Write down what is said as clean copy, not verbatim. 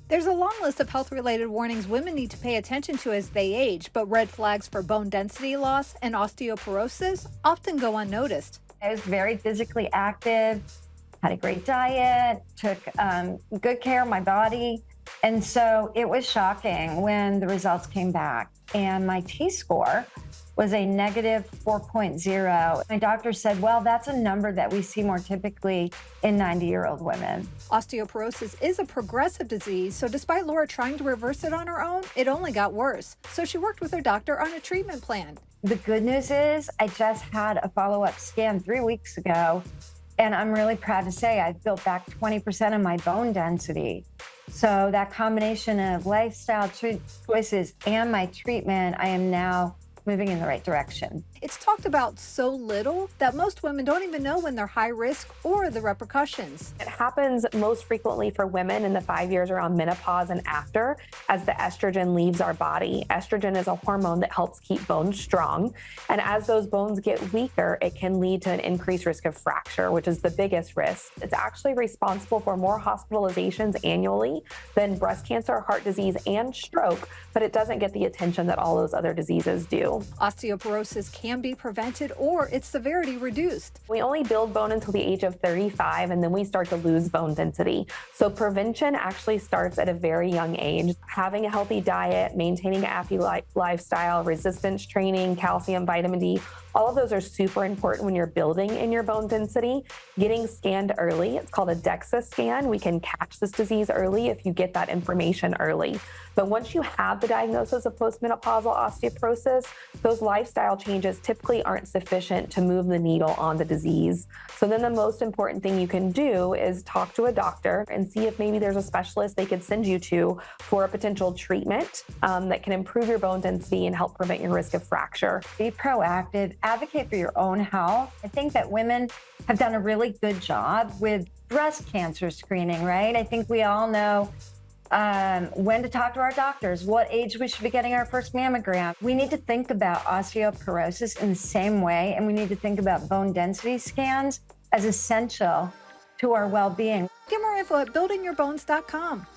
There's a long list of health-related warnings women need to pay attention to as they age, but red flags for bone density loss and osteoporosis often go unnoticed. I was very physically active, had a great diet, took good care of my body. And so it was shocking when the results came back. And my T-score was a negative 4.0. My doctor said, well, that's a number that we see more typically in 90-year-old women. Osteoporosis is a progressive disease, so despite Laura trying to reverse it on her own, it only got worse. So she worked with her doctor on a treatment plan. The good news is I just had a follow-up scan 3 weeks ago, and I'm really proud to say I've built back 20% of my bone density. So that combination of lifestyle choices and my treatment, I am now moving in the right direction. It's talked about so little that most women don't even know when they're high risk or the repercussions. It happens most frequently for women in the 5 years around menopause and after, as the estrogen leaves our body. Estrogen is a hormone that helps keep bones strong. And as those bones get weaker, it can lead to an increased risk of fracture, which is the biggest risk. It's actually responsible for more hospitalizations annually than breast cancer, heart disease, and stroke, but it doesn't get the attention that all those other diseases do. Osteoporosis can be prevented or its severity reduced. We only build bone until the age of 35, and then we start to lose bone density. So prevention actually starts at a very young age. Having a healthy diet, maintaining an active lifestyle, resistance training, calcium, vitamin D, all of those are super important when you're building in your bone density. Getting scanned early, it's called a DEXA scan. We can catch this disease early if you get that information early. But once you have the diagnosis of postmenopausal osteoporosis, those lifestyle changes typically aren't sufficient to move the needle on the disease. So then the most important thing you can do is talk to a doctor and see if maybe there's a specialist they could send you to for a potential treatment that can improve your bone density and help prevent your risk of fracture. Be proactive, advocate for your own health. I think that women have done a really good job with breast cancer screening, right? I think we all know when to talk to our doctors, what age we should be getting our first mammogram. We need to think about osteoporosis in the same way, and we need to think about bone density scans as essential to our well-being. Get more info at buildingyourbones.com.